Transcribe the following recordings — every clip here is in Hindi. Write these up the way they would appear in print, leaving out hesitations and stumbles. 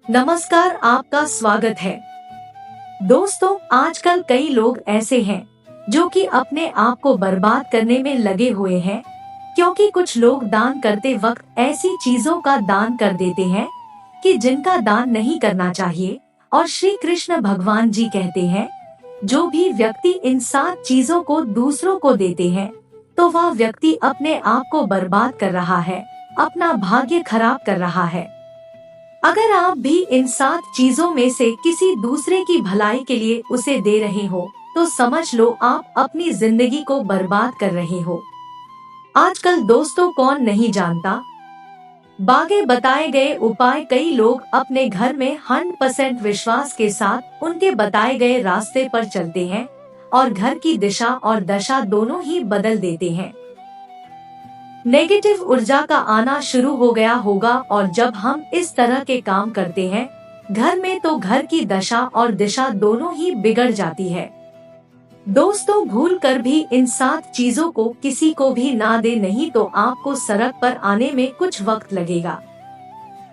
नमस्कार, आपका स्वागत है। दोस्तों, आजकल कई लोग ऐसे हैं जो कि अपने आप को बर्बाद करने में लगे हुए हैं, क्योंकि कुछ लोग दान करते वक्त ऐसी चीजों का दान कर देते हैं कि जिनका दान नहीं करना चाहिए। और श्री कृष्ण भगवान जी कहते हैं, जो भी व्यक्ति इन 7 चीजों को दूसरों को देते हैं, तो वह व्यक्ति अपने आप को बर्बाद कर रहा है, अपना भाग्य खराब कर रहा है। अगर आप भी इन 7 चीजों में से किसी दूसरे की भलाई के लिए उसे दे रहे हो, तो समझ लो आप अपनी जिंदगी को बर्बाद कर रहे हो। आजकल दोस्तों, कौन नहीं जानता, बागे बताए गए उपाय कई लोग अपने घर में 100% विश्वास के साथ उनके बताए गए रास्ते पर चलते हैं और घर की दिशा और दशा दोनों ही बदल देते हैं। नेगेटिव ऊर्जा का आना शुरू हो गया होगा, और जब हम इस तरह के काम करते हैं घर में, तो घर की दशा और दिशा दोनों ही बिगड़ जाती है। दोस्तों, भूल कर भी इन 7 चीजों को किसी को भी ना दे, नहीं तो आपको सड़क पर आने में कुछ वक्त लगेगा।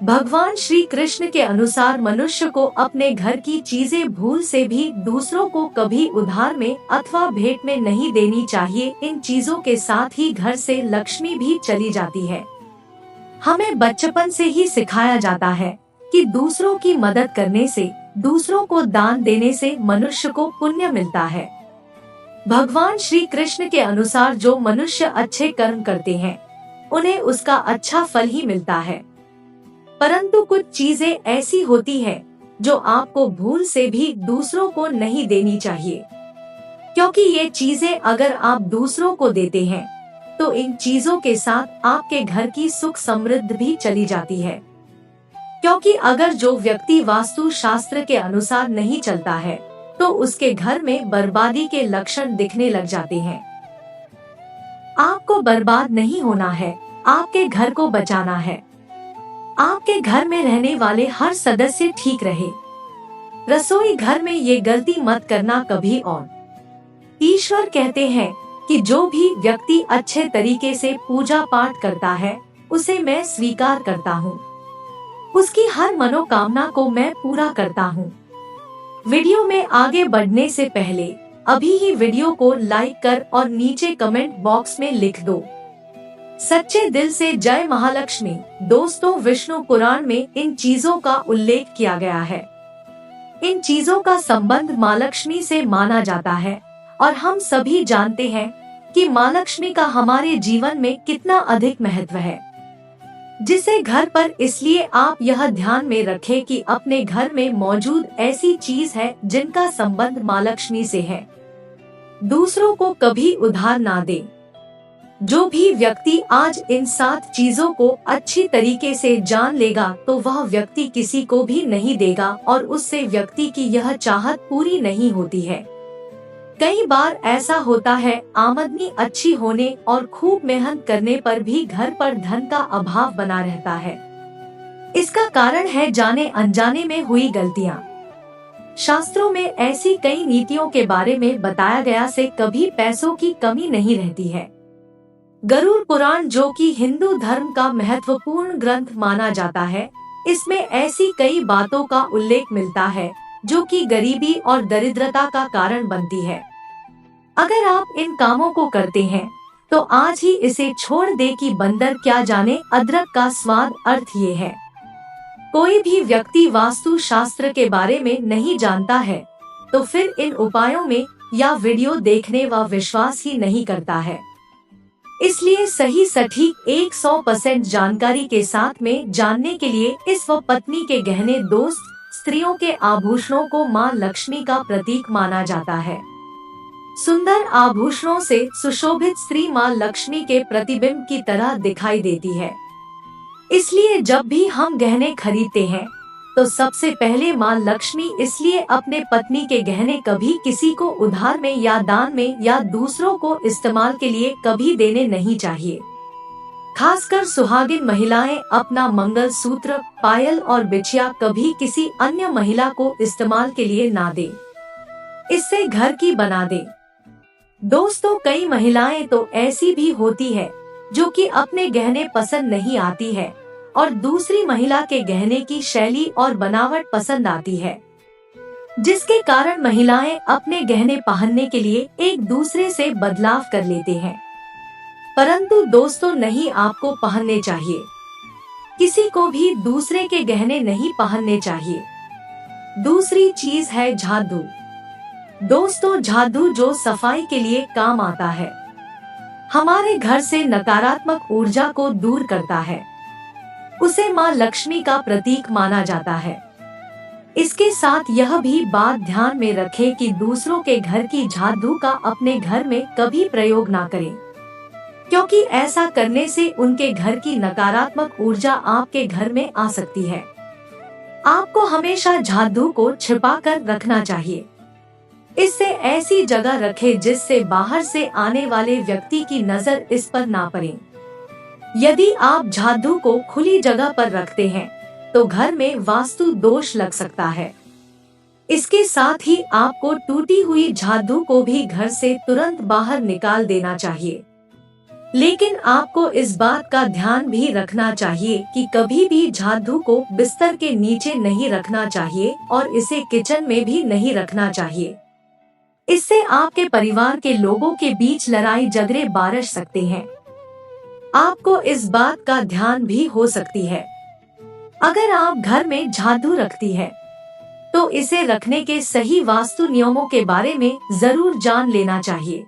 भगवान श्री कृष्ण के अनुसार मनुष्य को अपने घर की चीजें भूल से भी दूसरों को कभी उधार में अथवा भेंट में नहीं देनी चाहिए। इन चीजों के साथ ही घर से लक्ष्मी भी चली जाती है। हमें बचपन से ही सिखाया जाता है कि दूसरों की मदद करने से, दूसरों को दान देने से मनुष्य को पुण्य मिलता है। भगवान श्री कृष्ण के अनुसार जो मनुष्य अच्छे कर्म करते हैं उन्हें उसका अच्छा फल ही मिलता है। परंतु कुछ चीजें ऐसी होती हैं जो आपको भूल से भी दूसरों को नहीं देनी चाहिए, क्योंकि ये चीजें अगर आप दूसरों को देते हैं तो इन चीजों के साथ आपके घर की सुख समृद्धि भी चली जाती है। क्योंकि अगर जो व्यक्ति वास्तु शास्त्र के अनुसार नहीं चलता है तो उसके घर में बर्बादी के लक्षण दिखने लग जाते हैं। आपको बर्बाद नहीं होना है, आपके घर को बचाना है। आपके घर में रहने वाले हर सदस्य ठीक रहे। रसोई घर में ये गलती मत करना कभी। और ईश्वर कहते हैं कि जो भी व्यक्ति अच्छे तरीके से पूजा पाठ करता है उसे मैं स्वीकार करता हूँ, उसकी हर मनोकामना को मैं पूरा करता हूँ। वीडियो में आगे बढ़ने से पहले अभी ही वीडियो को लाइक कर और नीचे कमेंट बॉक्स में लिख दो, सच्चे दिल से जय महालक्ष्मी। दोस्तों, विष्णु पुराण में इन चीजों का उल्लेख किया गया है। इन चीजों का संबंध माँ लक्ष्मी से माना जाता है, और हम सभी जानते हैं कि माँ लक्ष्मी का हमारे जीवन में कितना अधिक महत्व है। जिसे घर पर इसलिए आप यह ध्यान में रखें कि अपने घर में मौजूद ऐसी चीज है जिनका संबंध माँ लक्ष्मी से है। दूसरों को कभी उधार ना दे। जो भी व्यक्ति आज इन 7 चीजों को अच्छी तरीके से जान लेगा तो वह व्यक्ति किसी को भी नहीं देगा, और उससे व्यक्ति की यह चाहत पूरी नहीं होती है। कई बार ऐसा होता है, आमदनी अच्छी होने और खूब मेहनत करने पर भी घर पर धन का अभाव बना रहता है। इसका कारण है जाने अनजाने में हुई गलतियाँ। शास्त्रों में ऐसी कई नीतियों के बारे में बताया गया से कभी पैसों की कमी नहीं रहती है। गरुड़ पुराण, जो कि हिंदू धर्म का महत्वपूर्ण ग्रंथ माना जाता है, इसमें ऐसी कई बातों का उल्लेख मिलता है जो कि गरीबी और दरिद्रता का कारण बनती है। अगर आप इन कामों को करते हैं तो आज ही इसे छोड़ दे कि बंदर क्या जाने अदरक का स्वाद। अर्थ ये है, कोई भी व्यक्ति वास्तु शास्त्र के बारे में नहीं जानता है तो फिर इन उपायों में या वीडियो देखने व विश्वास ही नहीं करता है। इसलिए सही सटीक 100% जानकारी के साथ में जानने के लिए इस व पत्नी के गहने, दोस्त, स्त्रियों के आभूषणों को माँ लक्ष्मी का प्रतीक माना जाता है। सुंदर आभूषणों से सुशोभित स्त्री माँ लक्ष्मी के प्रतिबिंब की तरह दिखाई देती है। इसलिए जब भी हम गहने खरीदते हैं तो सबसे पहले माँ लक्ष्मी इसलिए अपने पत्नी के गहने कभी किसी को उधार में या दान में या दूसरों को इस्तेमाल के लिए कभी देने नहीं चाहिए। खासकर सुहागिन महिलाएं अपना मंगल सूत्र, पायल और बिछिया कभी किसी अन्य महिला को इस्तेमाल के लिए ना दे, इससे घर की बना दे। दोस्तों, कई महिलाएं तो ऐसी भी होती है जो कि अपने गहने पसंद नहीं आती है और दूसरी महिला के गहने की शैली और बनावट पसंद आती है, जिसके कारण महिलाएं अपने गहने पहनने के लिए एक दूसरे से बदलाव कर लेते हैं। परंतु दोस्तों, नहीं आपको पहनने चाहिए। किसी को भी दूसरे के गहने नहीं पहनने चाहिए। दूसरी चीज है जादू। दोस्तों, जादू जो सफाई के लिए काम आता है, हमारे घर से नकारात्मक ऊर्जा को दूर करता है। उसे माँ लक्ष्मी का प्रतीक माना जाता है। इसके साथ यह भी बात ध्यान में रखें कि दूसरों के घर की जादू का अपने घर में कभी प्रयोग ना करें, क्योंकि ऐसा करने से उनके घर की नकारात्मक ऊर्जा आपके घर में आ सकती है। आपको हमेशा जादू को छिपा कर रखना चाहिए। इसे ऐसी जगह रखें जिससे बाहर से आने वाले व्यक्ति की नजर इस पर ना पड़े। यदि आप जादू को खुली जगह पर रखते हैं तो घर में वास्तु दोष लग सकता है। इसके साथ ही आपको टूटी हुई जादू को भी घर से तुरंत बाहर निकाल देना चाहिए। लेकिन आपको इस बात का ध्यान भी रखना चाहिए कि कभी भी जादू को बिस्तर के नीचे नहीं रखना चाहिए और इसे किचन में भी नहीं रखना चाहिए। इससे आपके परिवार के लोगों के बीच लड़ाई झगड़े बरस सकते हैं। आपको इस बात का ध्यान भी हो सकती है। अगर आप घर में जादू रखती है तो इसे रखने के सही वास्तु नियमों के बारे में जरूर जान लेना चाहिए,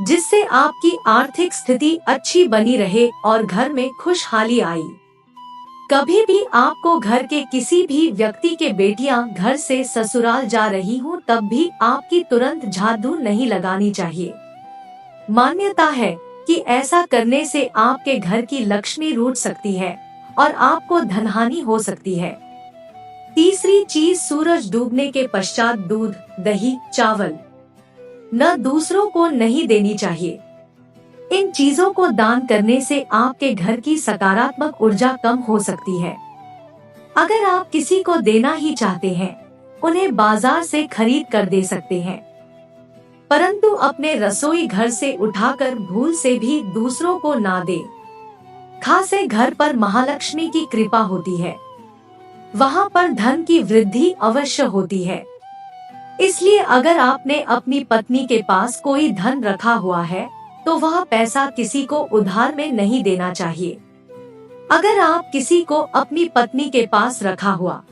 जिससे आपकी आर्थिक स्थिति अच्छी बनी रहे और घर में खुशहाली आई। कभी भी आपको घर के किसी भी व्यक्ति के बेटियां घर से ससुराल जा रही हो तब भी आपकी तुरंत जादू नहीं लगानी चाहिए। मान्यता है कि ऐसा करने से आपके घर की लक्ष्मी रूठ सकती है और आपको धनहानि हो सकती है। तीसरी चीज, सूरज डूबने के पश्चात दूध, दही, चावल न दूसरों को नहीं देनी चाहिए। इन चीजों को दान करने से आपके घर की सकारात्मक ऊर्जा कम हो सकती है। अगर आप किसी को देना ही चाहते हैं, उन्हें बाजार से खरीद कर दे सकते हैं, परंतु अपने रसोई घर से उठाकर भूल से भी दूसरों को ना दे। खासे घर पर महालक्ष्मी की कृपा होती है, वहाँ पर धन की वृद्धि अवश्य होती है। इसलिए अगर आपने अपनी पत्नी के पास कोई धन रखा हुआ है तो वह पैसा किसी को उधार में नहीं देना चाहिए। अगर आप किसी को अपनी पत्नी के पास रखा हुआ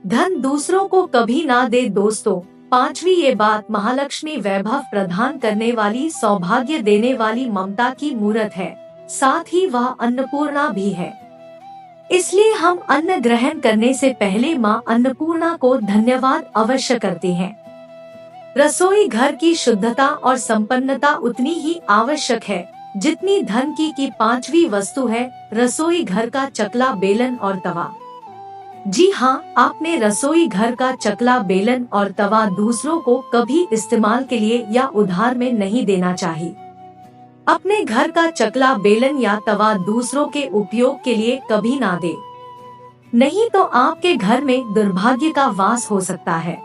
धन दूसरों को कभी ना दे। दोस्तों, पांचवी ये बात महालक्ष्मी वैभव प्रदान करने वाली, सौभाग्य देने वाली ममता की मूर्त है, साथ ही वह अन्नपूर्णा भी है। इसलिए हम अन्न ग्रहण करने से पहले माँ अन्नपूर्णा को धन्यवाद अवश्य करते हैं। रसोई घर की शुद्धता और संपन्नता उतनी ही आवश्यक है जितनी धन की पांचवी वस्तु है रसोई घर का चकला, बेलन और तवा। जी हाँ, आपने रसोई घर का चकला, बेलन और तवा दूसरों को कभी इस्तेमाल के लिए या उधार में नहीं देना चाहिए। अपने घर का चकला, बेलन या तवा दूसरों के उपयोग के लिए कभी ना दे, नहीं तो आपके घर में दुर्भाग्य का वास हो सकता है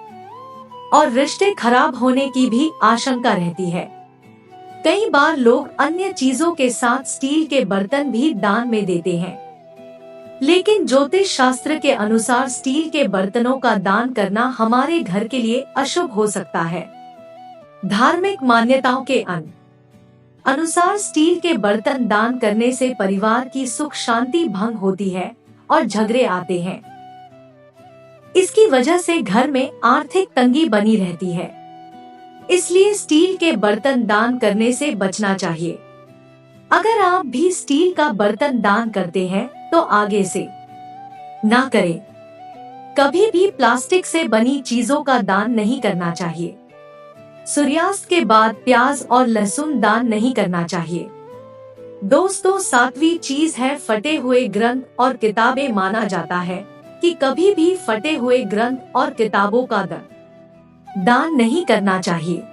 और रिश्ते खराब होने की भी आशंका रहती है। कई बार लोग अन्य चीजों के साथ स्टील के बर्तन भी दान में देते हैं, लेकिन ज्योतिष शास्त्र के अनुसार स्टील के बर्तनों का दान करना हमारे घर के लिए अशुभ हो सकता है। धार्मिक मान्यताओं के अनुसार स्टील के बर्तन दान करने से परिवार की सुख शांति भंग होती है और झगड़े आते हैं। इसकी वजह से घर में आर्थिक तंगी बनी रहती है। इसलिए स्टील के बर्तन दान करने से बचना चाहिए। अगर आप भी स्टील का बर्तन दान करते हैं तो आगे से ना करें। कभी भी प्लास्टिक से बनी चीजों का दान नहीं करना चाहिए। सूर्यास्त के बाद प्याज और लहसुन दान नहीं करना चाहिए। दोस्तों, सातवीं चीज है फटे हुए ग्रंथ और किताबें। माना जाता है कि कभी भी फटे हुए ग्रंथ और किताबों का दान नहीं करना चाहिए।